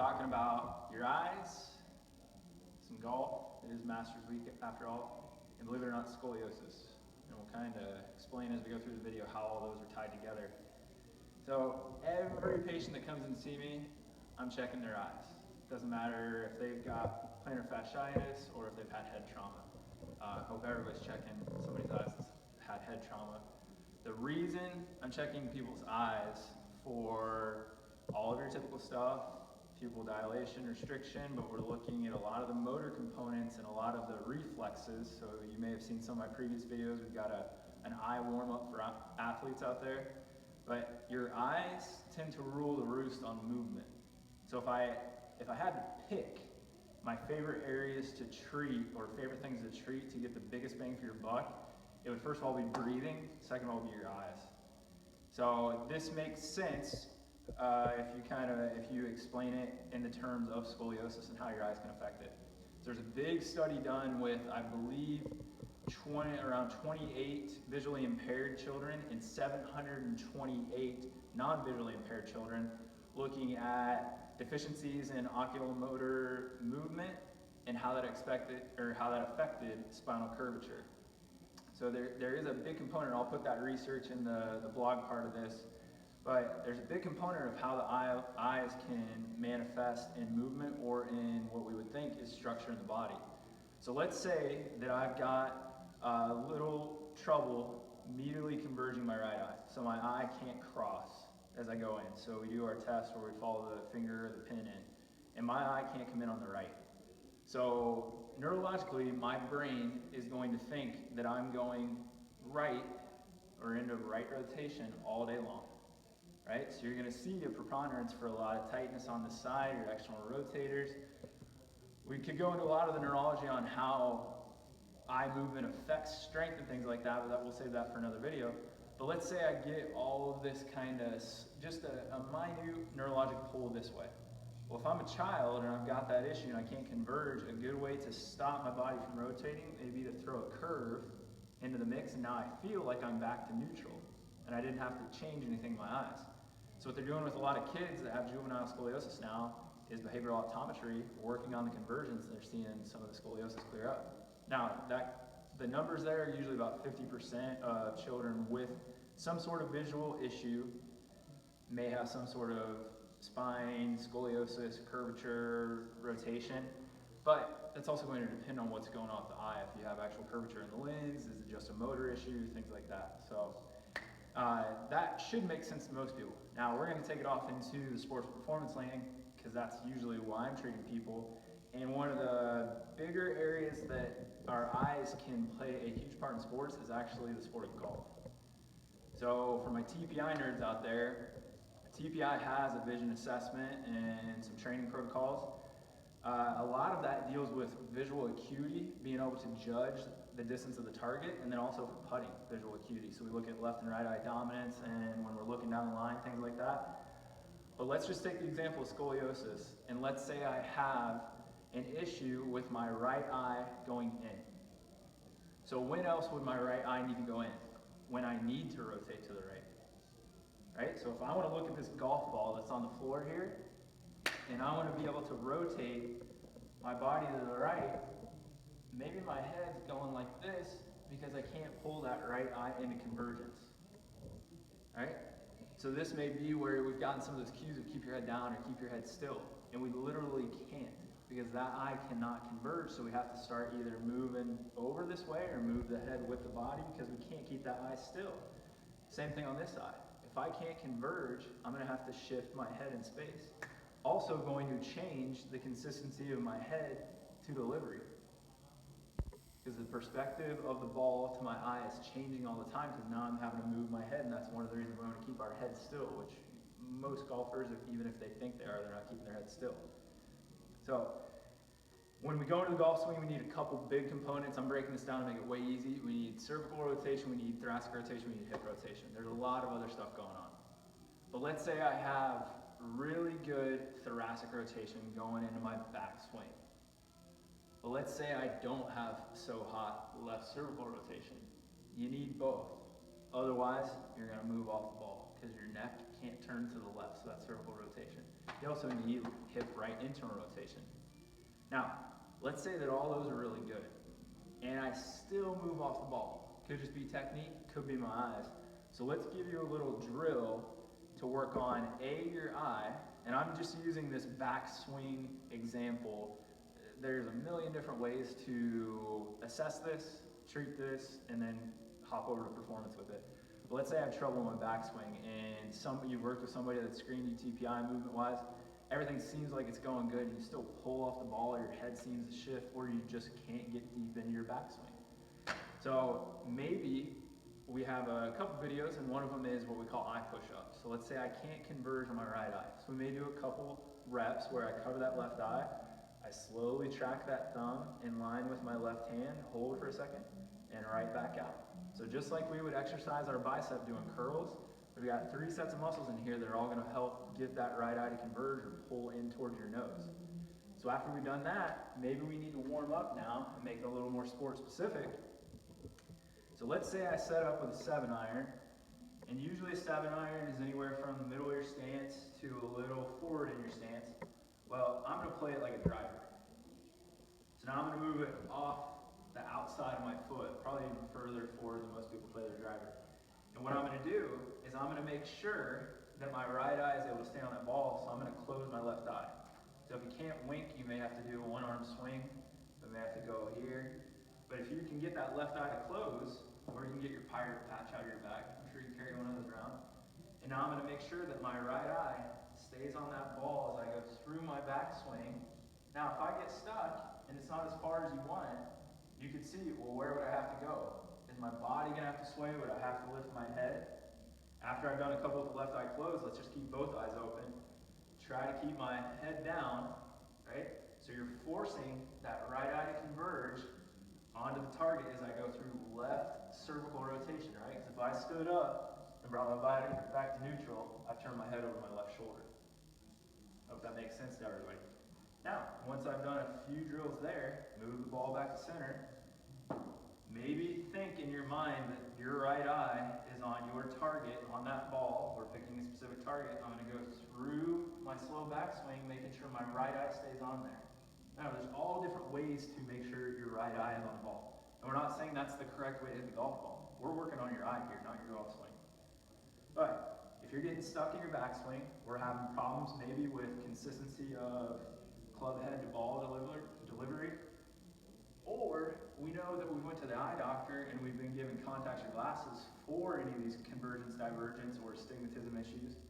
talking about your eyes, some golf. It is Masters Week after all, and believe it or not, scoliosis. And we'll kind of explain as we go through the video how all those are tied together. So every patient that comes in to see me, I'm checking their eyes. Doesn't matter if they've got plantar fasciitis or if they've had head trauma. I hope everybody's checking somebody's eyes that's had head trauma. The reason I'm checking people's eyes for all of your typical stuff, pupil dilation, restriction, but we're looking at a lot of the motor components and a lot of the reflexes. So you may have seen some of my previous videos. We've got an eye warm-up for athletes out there. But your eyes tend to rule the roost on movement. So if I had to pick my favorite areas to treat or favorite things to treat to get the biggest bang for your buck, it would first of all be breathing, second of all be your eyes. So this makes sense if you explain it in the terms of scoliosis and how your eyes can affect it. So there's a big study done with, I believe, around 28 visually impaired children and 728 non-visually impaired children, looking at deficiencies in oculomotor movement and how that affected spinal curvature. So there is a big component. I'll put that research in the blog part of this. But there's a big component of how the eyes can manifest in movement or in what we would think is structure in the body. So let's say that I've got a little trouble immediately converging my right eye. So my eye can't cross as I go in. So we do our test where we follow the finger or the pin in, and my eye can't come in on the right. So neurologically, my brain is going to think that I'm going right or into right rotation all day long. Right? So you're going to see a preponderance for a lot of tightness on the side, your external rotators. We could go into a lot of the neurology on how eye movement affects strength and things like that, but we'll save that for another video. But let's say I get all of this kind of, just a minute neurologic pull this way. Well, if I'm a child and I've got that issue and I can't converge, a good way to stop my body from rotating may be to throw a curve into the mix, and now I feel like I'm back to neutral, and I didn't have to change anything in my eyes. So what they're doing with a lot of kids that have juvenile scoliosis now is behavioral optometry, working on the convergence, and they're seeing some of the scoliosis clear up. Now, the numbers there are usually about 50% of children with some sort of visual issue may have some sort of spine, scoliosis, curvature, rotation, but that's also going to depend on what's going on with the eye. If you have actual curvature in the lens, is it just a motor issue, things like that. So that should make sense to most people. Now we're going to take it off into the sports performance lane because that's usually why I'm treating people. And one of the bigger areas that our eyes can play a huge part in sports is actually the sport of golf. So for my TPI nerds out there, TPI has a vision assessment and some training protocols. A lot of that deals with visual acuity, being able to judge the distance of the target, and then also for putting, visual acuity. So we look at left and right eye dominance, and when we're looking down the line, things like that. But let's just take the example of scoliosis, and let's say I have an issue with my right eye going in. So when else would my right eye need to go in? When I need to rotate to the right. Right? So if I want to look at this golf ball that's on the floor here, and I want to be able to rotate my body to the right, maybe my head's going like this because I can't pull that right eye into convergence. Right? So this may be where we've gotten some of those cues of keep your head down or keep your head still, and we literally can't because that eye cannot converge, so we have to start either moving over this way or move the head with the body because we can't keep that eye still. Same thing on this side. If I can't converge, I'm going to have to shift my head in space. Also going to change the consistency of my head to delivery. Because the perspective of the ball to my eye is changing all the time because now I'm having to move my head, and that's one of the reasons we want to keep our head still, which most golfers, even if they think they are, they're not keeping their head still. So when we go into the golf swing, we need a couple big components. I'm breaking this down to make it way easy. We need cervical rotation, we need thoracic rotation, we need hip rotation. There's a lot of other stuff going on. But let's say I have really good thoracic rotation going into my backswing. But let's say I don't have so hot left cervical rotation. You need both. Otherwise, you're going to move off the ball because your neck can't turn to the left, so that's cervical rotation. You also need hip right internal rotation. Now, let's say that all those are really good, and I still move off the ball. Could just be technique, could be my eyes. So let's give you a little drill to work on your eye, and I'm just using this backswing example. There's a million different ways to assess this, treat this, and then hop over to performance with it. But let's say I have trouble in my backswing, and you've worked with somebody that's screened you TPI movement-wise, everything seems like it's going good, and you still pull off the ball, or your head seems to shift, or you just can't get deep into your backswing. So maybe we have a couple videos, and one of them is what we call eye push-ups. So let's say I can't converge on my right eye. So we may do a couple reps where I cover that left eye, I slowly track that thumb in line with my left hand, hold for a second, and right back out. So just like we would exercise our bicep doing curls, we've got 3 sets of muscles in here that are all going to help get that right eye to converge or pull in towards your nose. So after we've done that, maybe we need to warm up now and make it a little more sport specific. So let's say I set up with a 7-iron, and usually a 7-iron is anywhere from the middle of your stance to a little forward in your stance. Well, I'm going to play it like a driver. So now I'm going to move it off the outside of my foot, probably even further forward than most people play their driver. And what I'm going to do is I'm going to make sure that my right eye is able to stay on that ball, so I'm going to close my left eye. So if you can't wink, you may have to do a one-arm swing, you may have to go here. But if you can get that left eye to close, or you can get your pirate patch out of your back, I'm sure you carry one of those around. And now I'm going to make sure that my right eye stays on that ball as I go through my backswing. Now if I get stuck, and it's not as far as you want it, you can see, well, where would I have to go? Is my body going to have to sway? Would I have to lift my head? After I've done a couple with the left eye closed, let's just keep both eyes open. Try to keep my head down, right? So you're forcing that right eye to converge onto the target as I go through left cervical rotation, right? Because if I stood up and brought my body back to neutral, I turn my head over my left shoulder. Hope that makes sense to everybody. Now, once I've done a few drills there, move the ball back to center. Maybe think in your mind that your right eye is on your target on that ball. We're picking a specific target. I'm going to go through my slow backswing, making sure my right eye stays on there. Now, there's all different ways to make sure your right eye is on the ball. And we're not saying that's the correct way to hit the golf ball. We're working on your eye here, not your golf swing. But if you're getting stuck in your backswing, we're having problems maybe with consistency of club head to ball delivery, or we know that we went to the eye doctor and we've been given contacts or glasses for any of these convergence, divergence, or astigmatism issues.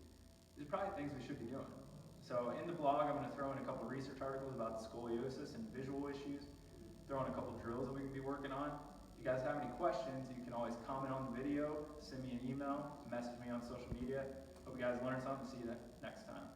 These are probably things we should be doing. So in the blog, I'm going to throw in a couple research articles about scoliosis and visual issues, throw in a couple drills that we can be working on. If you guys have any questions, you can always comment on the video, send me an email, message me on social media. Hope you guys learned something. See you next time.